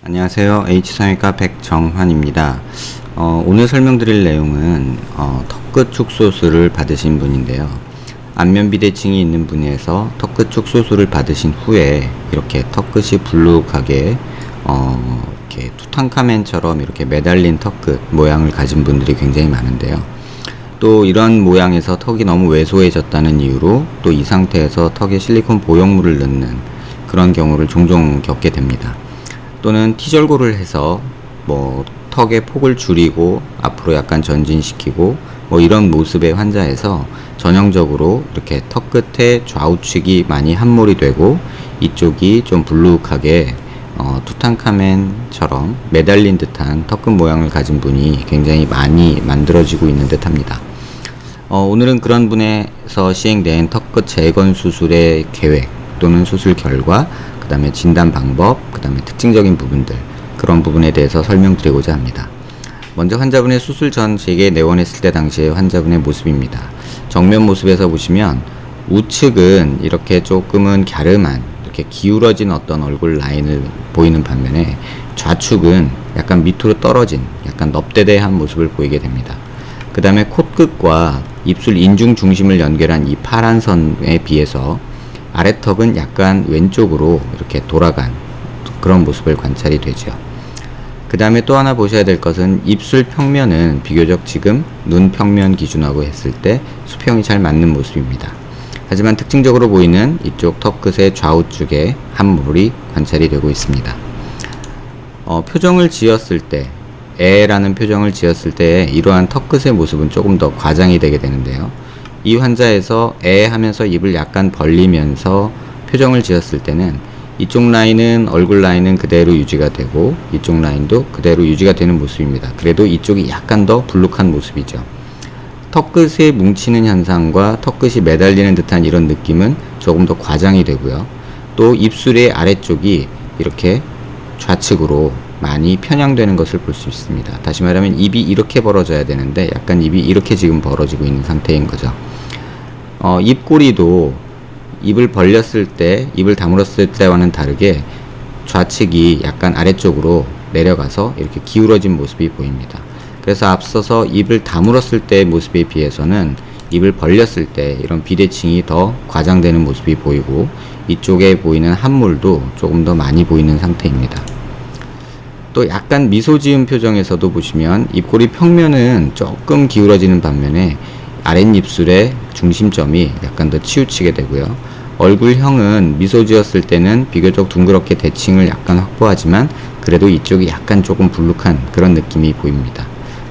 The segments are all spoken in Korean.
안녕하세요. H성형외과 백정환입니다. 오늘 설명드릴 내용은 턱끝 축소술을 받으신 분인데요. 안면 비대칭이 있는 분에서 턱끝 축소술을 받으신 후에 이렇게 턱끝이 불룩하게 이렇게 투탕카멘처럼 이렇게 매달린 턱끝 모양을 가진 분들이 굉장히 많은데요. 또 이런 모양에서 턱이 너무 왜소해졌다는 이유로 또 이 상태에서 턱에 실리콘 보형물을 넣는 그런 경우를 종종 겪게 됩니다. 또는 T절골을 해서 턱의 폭을 줄이고 앞으로 약간 전진시키고 이런 모습의 환자에서 전형적으로 이렇게 턱 끝에 좌우측이 많이 함몰이 되고 이쪽이 좀 불룩하게 투탕카멘처럼 매달린 듯한 턱끝 모양을 가진 분이 굉장히 많이 만들어지고 있는 듯 합니다. 오늘은 그런 분에서 시행된 턱끝 재건 수술의 계획 또는 수술 결과, 그 다음에 진단 방법, 그 다음에 특징적인 부분들, 그런 부분에 대해서 설명드리고자 합니다. 먼저 환자분의 수술 전 제게 내원했을 때 당시의 환자분의 모습입니다. 정면 모습에서 보시면 우측은 이렇게 조금은 갸름한 이렇게 기울어진 어떤 얼굴 라인을 보이는 반면에 좌측은 약간 밑으로 떨어진 약간 넙대대한 모습을 보이게 됩니다. 그 다음에 콧끝과 입술 인중 중심을 연결한 이 파란 선에 비해서 아래턱은 약간 왼쪽으로 이렇게 돌아간 그런 모습을 관찰이 되죠. 그 다음에 또 하나 보셔야 될 것은 입술 평면은 비교적 지금 눈 평면 기준하고 했을 때 수평이 잘 맞는 모습입니다. 하지만 특징적으로 보이는 이쪽 턱끝의 좌우쪽에 함몰이 관찰이 되고 있습니다. 표정을 지었을 때, 에라는 표정을 지었을 때 이러한 턱끝의 모습은 조금 더 과장이 되게 되는데요. 이 환자에서 에 하면서 입을 약간 벌리면서 표정을 지었을 때는 이쪽 라인은 얼굴 라인은 그대로 유지가 되고 이쪽 라인도 그대로 유지가 되는 모습입니다. 그래도 이쪽이 약간 더 불룩한 모습이죠. 턱끝에 뭉치는 현상과 턱끝이 매달리는 듯한 이런 느낌은 조금 더 과장이 되고요. 또 입술의 아래쪽이 이렇게 좌측으로 많이 편향되는 것을 볼 수 있습니다. 다시 말하면 입이 이렇게 벌어져야 되는데 약간 입이 이렇게 지금 벌어지고 있는 상태인 거죠. 입꼬리도 입을 벌렸을 때, 입을 다물었을 때와는 다르게 좌측이 약간 아래쪽으로 내려가서 이렇게 기울어진 모습이 보입니다. 그래서 앞서서 입을 다물었을 때의 모습에 비해서는 입을 벌렸을 때 이런 비대칭이 더 과장되는 모습이 보이고 이쪽에 보이는 함몰도 조금 더 많이 보이는 상태입니다. 또 약간 미소 지은 표정에서도 보시면 입꼬리 평면은 조금 기울어지는 반면에 아랫입술의 중심점이 약간 더 치우치게 되고요. 얼굴형은 미소 지었을 때는 비교적 둥그렇게 대칭을 약간 확보하지만 그래도 이쪽이 약간 조금 불룩한 그런 느낌이 보입니다.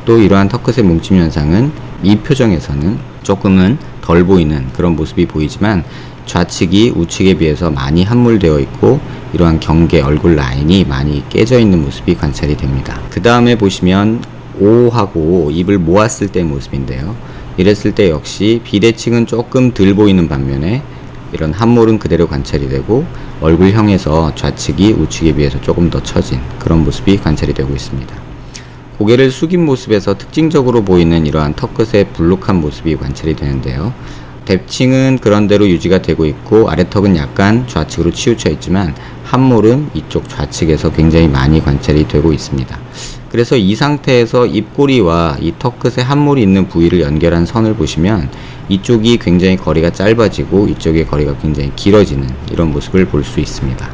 또 이러한 턱끝의 뭉침 현상은 이 표정에서는 조금은 덜 보이는 그런 모습이 보이지만 좌측이 우측에 비해서 많이 함몰되어 있고 이러한 경계 얼굴 라인이 많이 깨져 있는 모습이 관찰이 됩니다. 그 다음에 보시면 O하고 입을 모았을 때 모습인데요. 이랬을 때 역시 비대칭은 조금 덜 보이는 반면에 이런 함몰은 그대로 관찰이 되고 얼굴형에서 좌측이 우측에 비해서 조금 더 처진 그런 모습이 관찰이 되고 있습니다. 고개를 숙인 모습에서 특징적으로 보이는 이러한 턱끝의 불룩한 모습이 관찰이 되는데요. 대칭은 그런대로 유지가 되고 있고 아래턱은 약간 좌측으로 치우쳐 있지만 함몰은 이쪽 좌측에서 굉장히 많이 관찰이 되고 있습니다. 그래서 이 상태에서 입꼬리와 이 턱끝에 함몰이 있는 부위를 연결한 선을 보시면 이쪽이 굉장히 거리가 짧아지고 이쪽의 거리가 굉장히 길어지는 이런 모습을 볼 수 있습니다.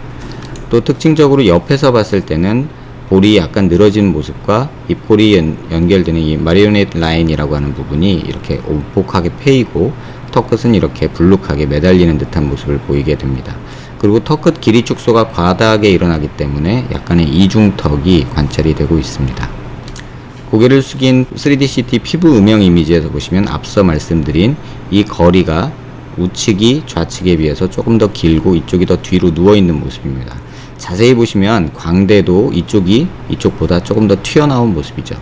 또 특징적으로 옆에서 봤을 때는 볼이 약간 늘어진 모습과 입꼬리 연결되는 이 마리오넷 라인이라고 하는 부분이 이렇게 오목하게 패이고 턱끝은 이렇게 불룩하게 매달리는 듯한 모습을 보이게 됩니다. 그리고 턱끝 길이 축소가 과다하게 일어나기 때문에 약간의 이중턱이 관찰이 되고 있습니다. 고개를 숙인 3D CT 피부 음영 이미지에서 보시면 앞서 말씀드린 이 거리가 우측이 좌측에 비해서 조금 더 길고 이쪽이 더 뒤로 누워있는 모습입니다. 자세히 보시면 광대도 이쪽이 이쪽보다 조금 더 튀어나온 모습이죠.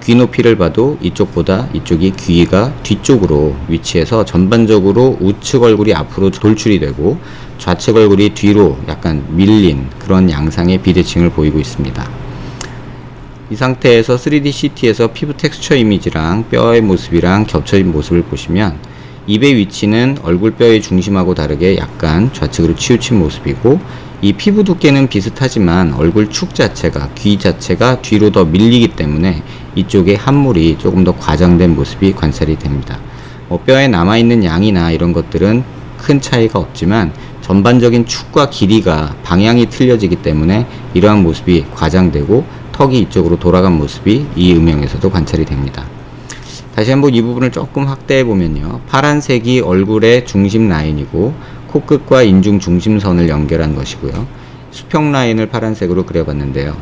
귀 높이를 봐도 이쪽보다 이쪽이 귀가 뒤쪽으로 위치해서 전반적으로 우측 얼굴이 앞으로 돌출이 되고 좌측 얼굴이 뒤로 약간 밀린 그런 양상의 비대칭을 보이고 있습니다. 이 상태에서 3D CT에서 피부 텍스처 이미지랑 뼈의 모습이랑 겹쳐진 모습을 보시면 입의 위치는 얼굴 뼈의 중심하고 다르게 약간 좌측으로 치우친 모습이고, 이 피부 두께는 비슷하지만 얼굴 축 자체가, 귀 자체가 뒤로 더 밀리기 때문에 이쪽에 함몰이 조금 더 과장된 모습이 관찰이 됩니다. 뼈에 남아있는 양이나 이런 것들은 큰 차이가 없지만 전반적인 축과 길이가 방향이 틀려지기 때문에 이러한 모습이 과장되고 턱이 이쪽으로 돌아간 모습이 이 음영에서도 관찰이 됩니다. 다시 한번 이 부분을 조금 확대해 보면요, 파란색이 얼굴의 중심 라인이고 코끝과 인중 중심선을 연결한 것이고요, 수평 라인을 파란색으로 그려봤는데요,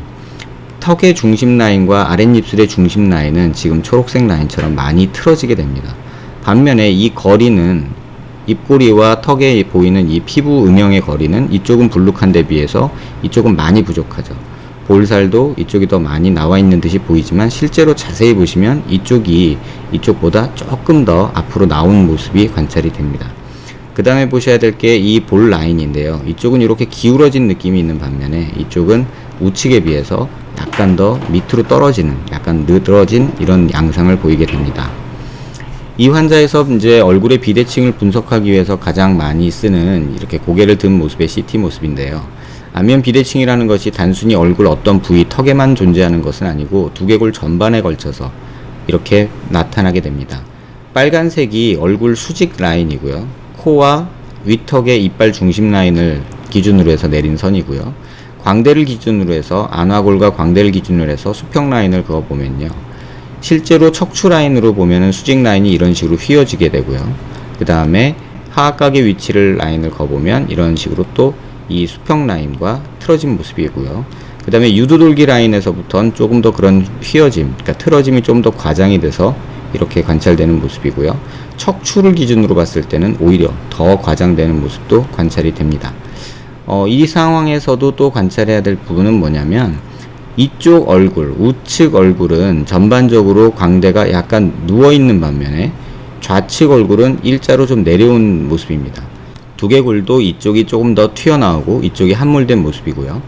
턱의 중심 라인과 아랫입술의 중심 라인은 지금 초록색 라인처럼 많이 틀어지게 됩니다. 반면에 이 거리는 입꼬리와 턱에 보이는 이 피부 음영의 거리는 이쪽은 불룩한 데 비해서 이쪽은 많이 부족하죠. 볼살도 이쪽이 더 많이 나와 있는 듯이 보이지만 실제로 자세히 보시면 이쪽이 이쪽보다 조금 더 앞으로 나온 모습이 관찰이 됩니다. 그 다음에 보셔야 될 게 이 볼 라인인데요, 이쪽은 이렇게 기울어진 느낌이 있는 반면에 이쪽은 우측에 비해서 약간 더 밑으로 떨어지는, 약간 늘어진 이런 양상을 보이게 됩니다. 이 환자에서 이제 얼굴의 비대칭을 분석하기 위해서 가장 많이 쓰는 이렇게 고개를 든 모습의 CT 모습인데요, 안면 비대칭이라는 것이 단순히 얼굴 어떤 부위, 턱에만 존재하는 것은 아니고 두개골 전반에 걸쳐서 이렇게 나타나게 됩니다. 빨간색이 얼굴 수직 라인이고요, 코와 윗턱의 이빨 중심 라인을 기준으로 해서 내린 선이고요, 광대를 기준으로 해서 안화골과 광대를 기준으로 해서 수평 라인을 그어보면요, 실제로 척추 라인으로 보면은 수직 라인이 이런 식으로 휘어지게 되고요, 그 다음에 하악각의 위치를 라인을 그어보면 이런 식으로 또 이 수평 라인과 틀어진 모습이고요, 그 다음에 유두돌기 라인에서부터는 조금 더 그런 휘어짐, 그러니까 틀어짐이 좀 더 과장이 돼서 이렇게 관찰되는 모습이고요, 척추를 기준으로 봤을 때는 오히려 더 과장되는 모습도 관찰이 됩니다. 이 상황에서도 또 관찰해야 될 부분은 뭐냐면, 이쪽 얼굴, 우측 얼굴은 전반적으로 광대가 약간 누워있는 반면에 좌측 얼굴은 일자로 좀 내려온 모습입니다. 두개골도 이쪽이 조금 더 튀어나오고 이쪽이 함몰된 모습이고요,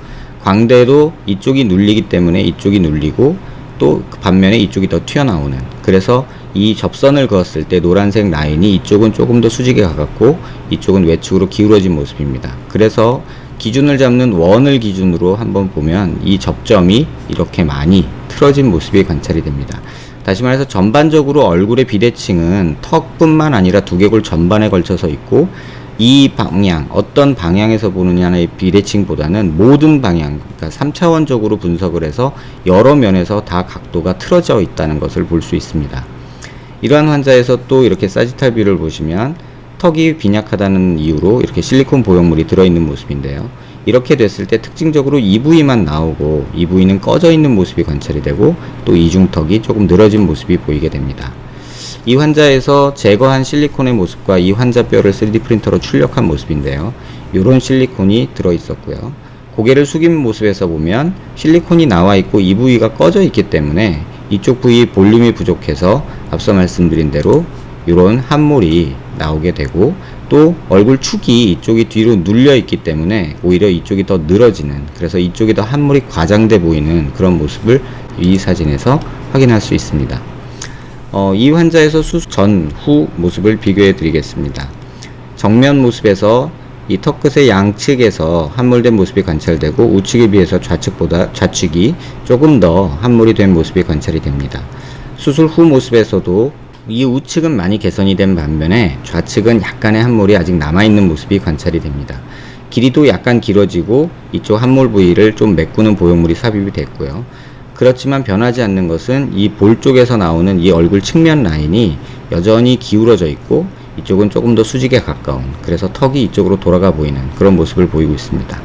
광대도 이쪽이 눌리기 때문에 이쪽이 눌리고 또 반면에 이쪽이 더 튀어나오는, 그래서 이 접선을 그었을 때 노란색 라인이 이쪽은 조금 더 수직에 가깝고 이쪽은 외측으로 기울어진 모습입니다. 그래서 기준을 잡는 원을 기준으로 한번 보면 이 접점이 이렇게 많이 틀어진 모습이 관찰이 됩니다. 다시 말해서 전반적으로 얼굴의 비대칭은 턱뿐만 아니라 두개골 전반에 걸쳐서 있고, 이 방향, 어떤 방향에서 보느냐의 비대칭보다는 모든 방향, 그러니까 3차원적으로 분석을 해서 여러 면에서 다 각도가 틀어져 있다는 것을 볼 수 있습니다. 이러한 환자에서 또 이렇게 사지탈 뷰를 보시면 턱이 빈약하다는 이유로 이렇게 실리콘 보형물이 들어있는 모습인데요, 이렇게 됐을 때 특징적으로 이 부위만 나오고 이 부위는 꺼져 있는 모습이 관찰이 되고 또 이중턱이 조금 늘어진 모습이 보이게 됩니다. 이 환자에서 제거한 실리콘의 모습과 이 환자 뼈를 3D 프린터로 출력한 모습인데요, 이런 실리콘이 들어있었고요, 고개를 숙인 모습에서 보면 실리콘이 나와 있고 이 부위가 꺼져 있기 때문에 이쪽 부위 볼륨이 부족해서 앞서 말씀드린 대로 이런 함몰이 나오게 되고, 또 얼굴 축이 이쪽이 뒤로 눌려 있기 때문에 오히려 이쪽이 더 늘어지는, 그래서 이쪽이 더 함몰이 과장돼 보이는 그런 모습을 이 사진에서 확인할 수 있습니다. 이 환자에서 수술 전, 후 모습을 비교해 드리겠습니다. 정면 모습에서 이 턱끝의 양측에서 함몰된 모습이 관찰되고 우측에 비해서 좌측이 조금 더 함몰이 된 모습이 관찰이 됩니다. 수술 후 모습에서도 이 우측은 많이 개선이 된 반면에 좌측은 약간의 함몰이 아직 남아있는 모습이 관찰이 됩니다. 길이도 약간 길어지고 이쪽 함몰 부위를 좀 메꾸는 보형물이 삽입이 됐고요. 그렇지만 변하지 않는 것은 이 볼 쪽에서 나오는 이 얼굴 측면 라인이 여전히 기울어져 있고 이쪽은 조금 더 수직에 가까운, 그래서 턱이 이쪽으로 돌아가 보이는 그런 모습을 보이고 있습니다.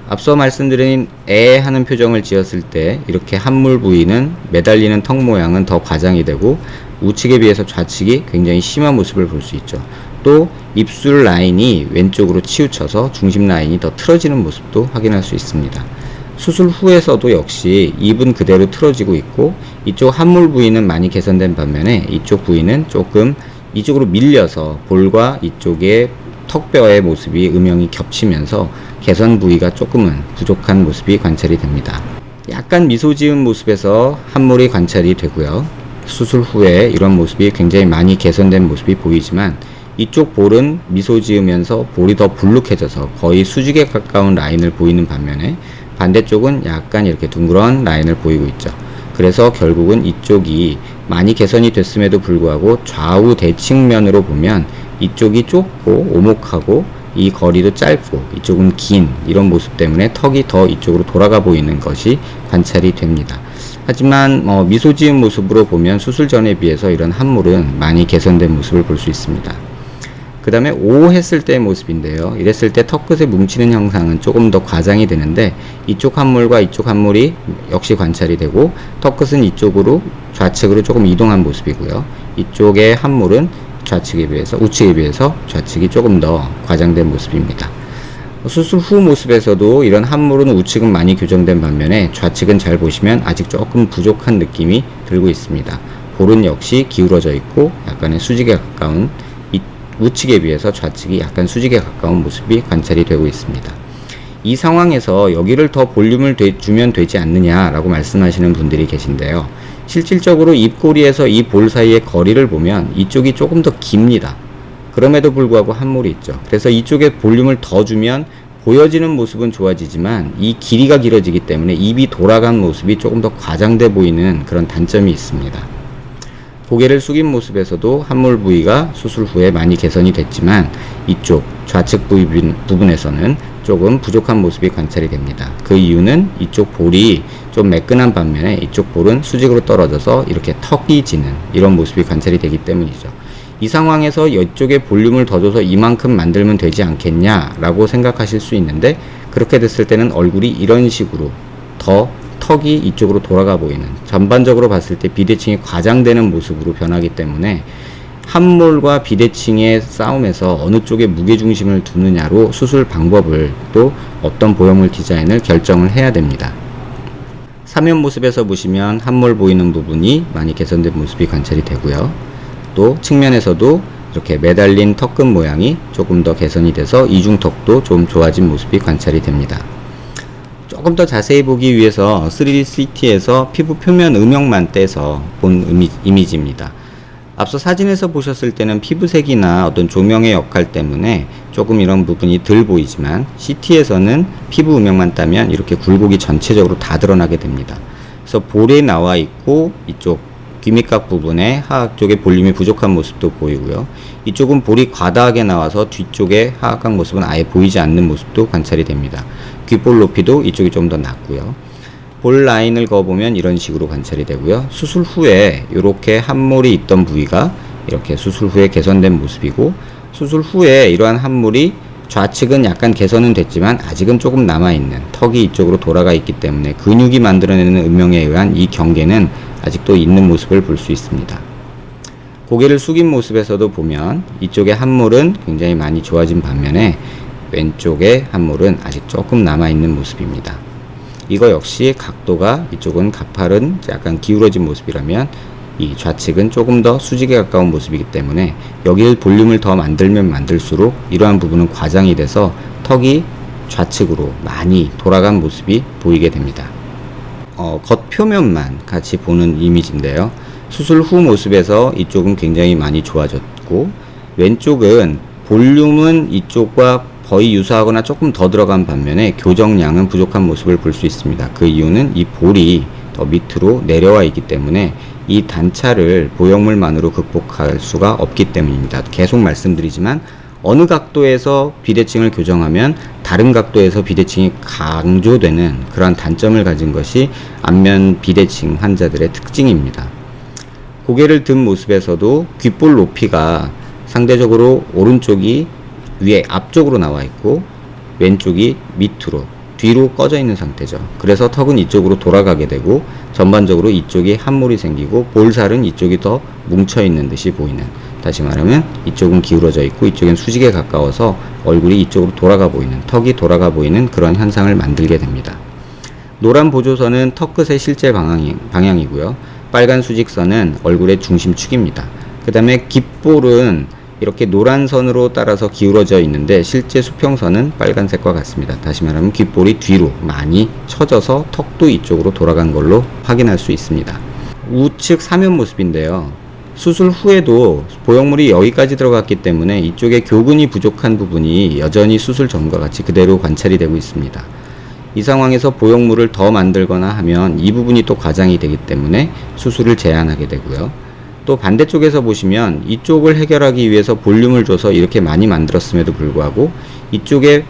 앞서 말씀드린 애 하는 표정을 지었을 때 이렇게 함몰 부위는 매달리는 턱 모양은 더 과장이 되고 우측에 비해서 좌측이 굉장히 심한 모습을 볼 수 있죠. 또 입술 라인이 왼쪽으로 치우쳐서 중심 라인이 더 틀어지는 모습도 확인할 수 있습니다. 수술 후에서도 역시 입은 그대로 틀어지고 있고 이쪽 함몰 부위는 많이 개선된 반면에 이쪽 부위는 조금 이쪽으로 밀려서 볼과 이쪽의 턱뼈의 모습이 음영이 겹치면서 개선 부위가 조금은 부족한 모습이 관찰이 됩니다. 약간 미소 지은 모습에서 함몰이 관찰이 되고요. 수술 후에 이런 모습이 굉장히 많이 개선된 모습이 보이지만 이쪽 볼은 미소 지으면서 볼이 더 불룩해져서 거의 수직에 가까운 라인을 보이는 반면에 반대쪽은 약간 이렇게 둥그런 라인을 보이고 있죠. 그래서 결국은 이쪽이 많이 개선이 됐음에도 불구하고 좌우 대칭면으로 보면 이쪽이 좁고 오목하고 이 거리도 짧고 이쪽은 긴 이런 모습 때문에 턱이 더 이쪽으로 돌아가 보이는 것이 관찰이 됩니다. 하지만 미소 지은 모습으로 보면 수술 전에 비해서 이런 함몰은 많이 개선된 모습을 볼 수 있습니다. 그 다음에 O 했을 때의 모습인데요. 이랬을 때 턱끝에 뭉치는 형상은 조금 더 과장이 되는데 이쪽 함몰과 이쪽 함몰이 역시 관찰이 되고 턱끝은 이쪽으로 좌측으로 조금 이동한 모습이고요. 이쪽의 함몰은 좌측에 비해서 우측에 비해서 좌측이 조금 더 과장된 모습입니다. 수술 후 모습에서도 이런 함몰은 우측은 많이 교정된 반면에 좌측은 잘 보시면 아직 조금 부족한 느낌이 들고 있습니다. 볼은 역시 기울어져 있고 약간의 수직에 가까운 우측에 비해서 좌측이 약간 수직에 가까운 모습이 관찰이 되고 있습니다. 이 상황에서 여기를 더 볼륨을 주면 되지 않느냐라고 말씀하시는 분들이 계신데요. 실질적으로 입꼬리에서 이 볼 사이의 거리를 보면 이쪽이 조금 더 깁니다. 그럼에도 불구하고 함몰이 있죠. 그래서 이쪽에 볼륨을 더 주면 보여지는 모습은 좋아지지만 이 길이가 길어지기 때문에 입이 돌아간 모습이 조금 더 과장돼 보이는 그런 단점이 있습니다. 고개를 숙인 모습에서도 함몰 부위가 수술 후에 많이 개선이 됐지만 이쪽 좌측 부분에서는 조금 부족한 모습이 관찰이 됩니다. 그 이유는 이쪽 볼이 좀 매끈한 반면에 이쪽 볼은 수직으로 떨어져서 이렇게 턱이 지는 이런 모습이 관찰이 되기 때문이죠. 이 상황에서 이쪽에 볼륨을 더 줘서 이만큼 만들면 되지 않겠냐 라고 생각하실 수 있는데 그렇게 됐을 때는 얼굴이 이런 식으로 더 턱이 이쪽으로 돌아가 보이는 전반적으로 봤을 때 비대칭이 과장되는 모습으로 변하기 때문에 함몰과 비대칭의 싸움에서 어느 쪽에 무게중심을 두느냐로 수술 방법을 또 어떤 보형물 디자인을 결정을 해야 됩니다. 사면 모습에서 보시면 함몰 보이는 부분이 많이 개선된 모습이 관찰이 되고요. 또 측면에서도 이렇게 매달린 턱끝 모양이 조금 더 개선이 돼서 이중턱도 좀 좋아진 모습이 관찰이 됩니다. 조금 더 자세히 보기 위해서 3D CT에서 피부 표면 음영만 떼서 본 이미지입니다. 앞서 사진에서 보셨을 때는 피부색이나 어떤 조명의 역할 때문에 조금 이런 부분이 덜 보이지만 CT에서는 피부 음영만 따면 이렇게 굴곡이 전체적으로 다 드러나게 됩니다. 그래서 볼에 나와 있고 이쪽 귀밑각 부분에 하악 쪽에 볼륨이 부족한 모습도 보이고요. 이쪽은 볼이 과다하게 나와서 뒤쪽에 하악각 모습은 아예 보이지 않는 모습도 관찰이 됩니다. 귓볼 높이도 이쪽이 좀 더 낮고요. 볼 라인을 그어보면 이런 식으로 관찰이 되고요. 수술 후에 이렇게 함몰이 있던 부위가 이렇게 수술 후에 개선된 모습이고 수술 후에 이러한 함몰이 좌측은 약간 개선은 됐지만 아직은 조금 남아있는 턱이 이쪽으로 돌아가 있기 때문에 근육이 만들어내는 음영에 의한 이 경계는 아직도 있는 모습을 볼 수 있습니다. 고개를 숙인 모습에서도 보면 이쪽의 함몰은 굉장히 많이 좋아진 반면에 왼쪽의 함몰은 아직 조금 남아있는 모습입니다. 이거 역시 각도가 이쪽은 가팔은 약간 기울어진 모습이라면 이 좌측은 조금 더 수직에 가까운 모습이기 때문에 여기를 볼륨을 더 만들면 만들수록 이러한 부분은 과장이 돼서 턱이 좌측으로 많이 돌아간 모습이 보이게 됩니다. 겉표면만 같이 보는 이미지인데요. 수술 후 모습에서 이쪽은 굉장히 많이 좋아졌고 왼쪽은 볼륨은 이쪽과 거의 유사하거나 조금 더 들어간 반면에 교정량은 부족한 모습을 볼 수 있습니다. 그 이유는 이 볼이 더 밑으로 내려와 있기 때문에 이 단차를 보형물만으로 극복할 수가 없기 때문입니다. 계속 말씀드리지만 어느 각도에서 비대칭을 교정하면 다른 각도에서 비대칭이 강조되는 그러한 단점을 가진 것이 안면 비대칭 환자들의 특징입니다. 고개를 든 모습에서도 귓볼 높이가 상대적으로 오른쪽이 위에 앞쪽으로 나와 있고 왼쪽이 밑으로 뒤로 꺼져 있는 상태죠. 그래서 턱은 이쪽으로 돌아가게 되고 전반적으로 이쪽이 함몰이 생기고 볼살은 이쪽이 더 뭉쳐 있는 듯이 보이는, 다시 말하면 이쪽은 기울어져 있고 이쪽은 수직에 가까워서 얼굴이 이쪽으로 돌아가 보이는, 턱이 돌아가 보이는 그런 현상을 만들게 됩니다. 노란 보조선은 턱끝의 실제 방향이고요. 빨간 수직선은 얼굴의 중심축입니다. 그 다음에 귓볼은 이렇게 노란 선으로 따라서 기울어져 있는데 실제 수평선은 빨간색과 같습니다. 다시 말하면 귓볼이 뒤로 많이 처져서 턱도 이쪽으로 돌아간 걸로 확인할 수 있습니다. 우측 사면 모습인데요. 수술 후에도 보형물이 여기까지 들어갔기 때문에 이쪽에 교근이 부족한 부분이 여전히 수술 전과 같이 그대로 관찰이 되고 있습니다. 이 상황에서 보형물을 더 만들거나 하면 이 부분이 또 과장이 되기 때문에 수술을 제한하게 되고요. 또 반대쪽에서 보시면 이쪽을 해결하기 위해서 볼륨을 줘서 이렇게 많이 만들었음에도 불구하고 이쪽에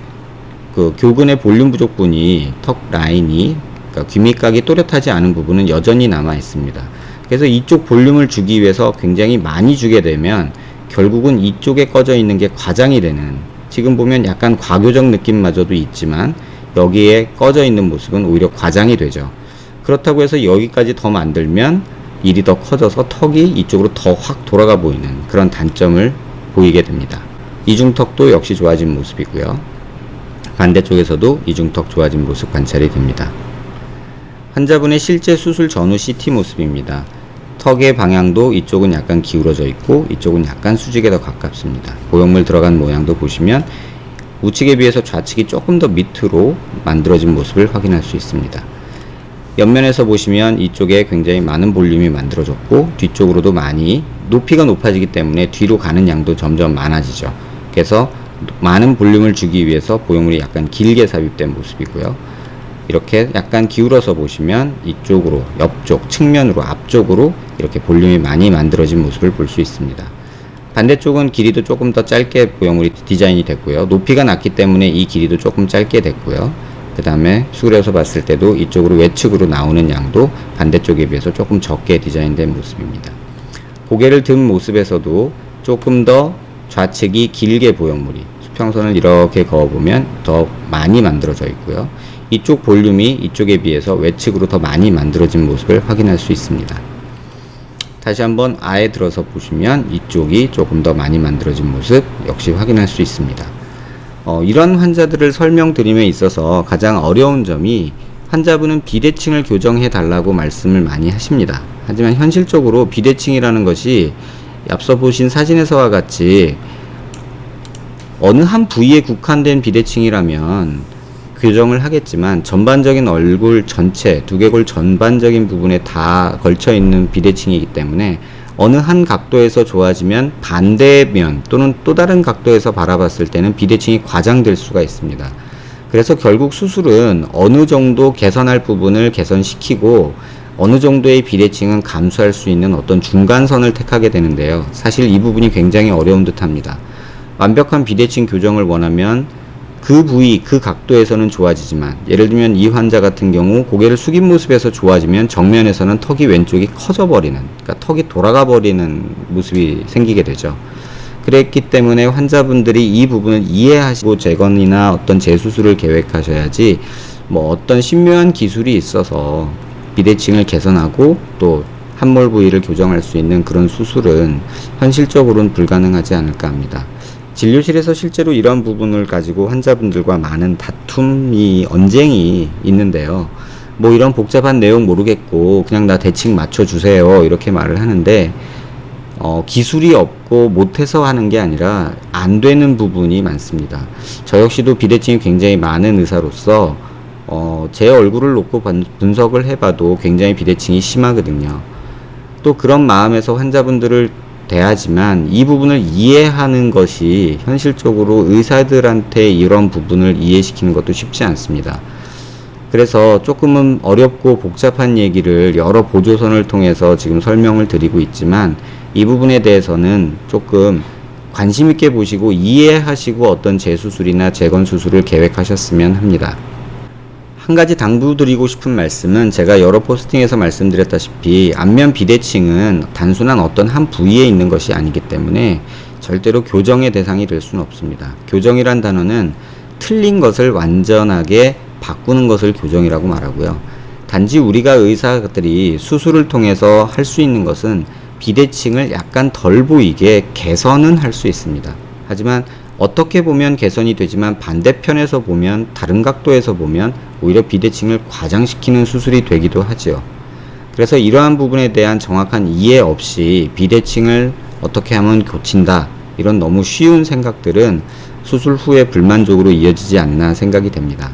그 교근의 볼륨 부족분이 턱 라인이 그러니까 귀밑각이 또렷하지 않은 부분은 여전히 남아 있습니다. 그래서 이쪽 볼륨을 주기 위해서 굉장히 많이 주게 되면 결국은 이쪽에 꺼져 있는 게 과장이 되는, 지금 보면 약간 과교적 느낌마저도 있지만 여기에 꺼져 있는 모습은 오히려 과장이 되죠. 그렇다고 해서 여기까지 더 만들면 일이 더 커져서 턱이 이쪽으로 더 확 돌아가 보이는 그런 단점을 보이게 됩니다. 이중턱도 역시 좋아진 모습이고요. 반대쪽에서도 이중턱 좋아진 모습 관찰이 됩니다. 환자분의 실제 수술 전후 CT 모습입니다. 턱의 방향도 이쪽은 약간 기울어져 있고 이쪽은 약간 수직에 더 가깝습니다. 보형물 들어간 모양도 보시면 우측에 비해서 좌측이 조금 더 밑으로 만들어진 모습을 확인할 수 있습니다. 옆면에서 보시면 이쪽에 굉장히 많은 볼륨이 만들어졌고 뒤쪽으로도 많이 높이가 높아지기 때문에 뒤로 가는 양도 점점 많아지죠. 그래서 많은 볼륨을 주기 위해서 보형물이 약간 길게 삽입된 모습이고요. 이렇게 약간 기울어서 보시면 이쪽으로, 옆쪽, 측면으로, 앞쪽으로 이렇게 볼륨이 많이 만들어진 모습을 볼 수 있습니다. 반대쪽은 길이도 조금 더 짧게 보형물이 디자인이 됐고요. 높이가 낮기 때문에 이 길이도 조금 짧게 됐고요. 그 다음에 수그려서 봤을 때도 이쪽으로 외측으로 나오는 양도 반대쪽에 비해서 조금 적게 디자인된 모습입니다. 고개를 든 모습에서도 조금 더 좌측이 길게 보형물이, 수평선을 이렇게 그어보면 더 많이 만들어져 있고요. 이쪽 볼륨이 이쪽에 비해서 외측으로 더 많이 만들어진 모습을 확인할 수 있습니다. 다시 한번 아예 들어서 보시면 이쪽이 조금 더 많이 만들어진 모습 역시 확인할 수 있습니다. 이런 환자들을 설명드림에 있어서 가장 어려운 점이 환자분은 비대칭을 교정해 달라고 말씀을 많이 하십니다. 하지만 현실적으로 비대칭이라는 것이 앞서 보신 사진에서와 같이 어느 한 부위에 국한된 비대칭이라면 교정을 하겠지만 전반적인 얼굴 전체, 두개골 전반적인 부분에 다 걸쳐 있는 비대칭이기 때문에 어느 한 각도에서 좋아지면 반대면 또는 또 다른 각도에서 바라봤을 때는 비대칭이 과장될 수가 있습니다. 그래서 결국 수술은 어느 정도 개선할 부분을 개선시키고 어느 정도의 비대칭은 감수할 수 있는 어떤 중간선을 택하게 되는데요. 사실 이 부분이 굉장히 어려운 듯합니다. 완벽한 비대칭 교정을 원하면 그 부위, 그 각도에서는 좋아지지만, 예를 들면 이 환자 같은 경우 고개를 숙인 모습에서 좋아지면 정면에서는 턱이 왼쪽이 커져 버리는, 그러니까 턱이 돌아가 버리는 모습이 생기게 되죠. 그랬기 때문에 환자분들이 이 부분을 이해하시고 재건이나 어떤 재수술을 계획하셔야지 뭐 어떤 신묘한 기술이 있어서 비대칭을 개선하고 또 함몰 부위를 교정할 수 있는 그런 수술은 현실적으로는 불가능하지 않을까 합니다. 진료실에서 실제로 이런 부분을 가지고 환자분들과 많은 다툼이, 언쟁이 있는데요. 뭐 이런 복잡한 내용 모르겠고 그냥 나 대칭 맞춰주세요 이렇게 말을 하는데 기술이 없고 못해서 하는 게 아니라 안 되는 부분이 많습니다. 저 역시도 비대칭이 굉장히 많은 의사로서 제 얼굴을 놓고 분석을 해봐도 굉장히 비대칭이 심하거든요. 또 그런 마음에서 환자분들을 대하지만 이 부분을 이해하는 것이 현실적으로 의사들한테 이런 부분을 이해시키는 것도 쉽지 않습니다. 그래서 조금은 어렵고 복잡한 얘기를 여러 보조선을 통해서 지금 설명을 드리고 있지만 이 부분에 대해서는 조금 관심 있게 보시고 이해하시고 어떤 재수술이나 재건수술을 계획하셨으면 합니다. 한 가지 당부드리고 싶은 말씀은 제가 여러 포스팅에서 말씀드렸다시피 안면 비대칭은 단순한 어떤 한 부위에 있는 것이 아니기 때문에 절대로 교정의 대상이 될 수는 없습니다. 교정이란 단어는 틀린 것을 완전하게 바꾸는 것을 교정이라고 말하고요. 단지 우리가 의사들이 수술을 통해서 할 수 있는 것은 비대칭을 약간 덜 보이게 개선은 할 수 있습니다. 하지만 어떻게 보면 개선이 되지만 반대편에서 보면, 다른 각도에서 보면 오히려 비대칭을 과장시키는 수술이 되기도 하죠. 그래서 이러한 부분에 대한 정확한 이해 없이 비대칭을 어떻게 하면 고친다 이런 너무 쉬운 생각들은 수술 후에 불만족으로 이어지지 않나 생각이 됩니다.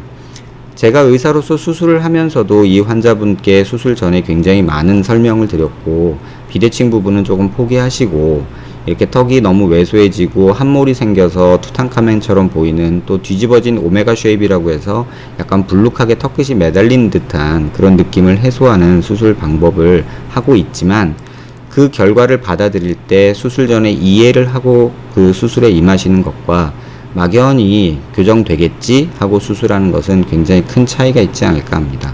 제가 의사로서 수술을 하면서도 이 환자분께 수술 전에 굉장히 많은 설명을 드렸고, 비대칭 부분은 조금 포기하시고, 이렇게 턱이 너무 왜소해지고 한몰이 생겨서 투탕카멘처럼 보이는, 또 뒤집어진 오메가 쉐입이라고 해서 약간 불룩하게 턱끝이 매달린 듯한 그런 느낌을 해소하는 수술 방법을 하고 있지만, 그 결과를 받아들일 때 수술 전에 이해를 하고 그 수술에 임하시는 것과 막연히 교정되겠지 하고 수술하는 것은 굉장히 큰 차이가 있지 않을까 합니다.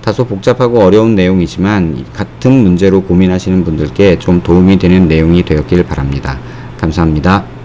다소 복잡하고 어려운 내용이지만 같은 문제로 고민하시는 분들께 좀 도움이 되는 내용이 되었길 바랍니다. 감사합니다.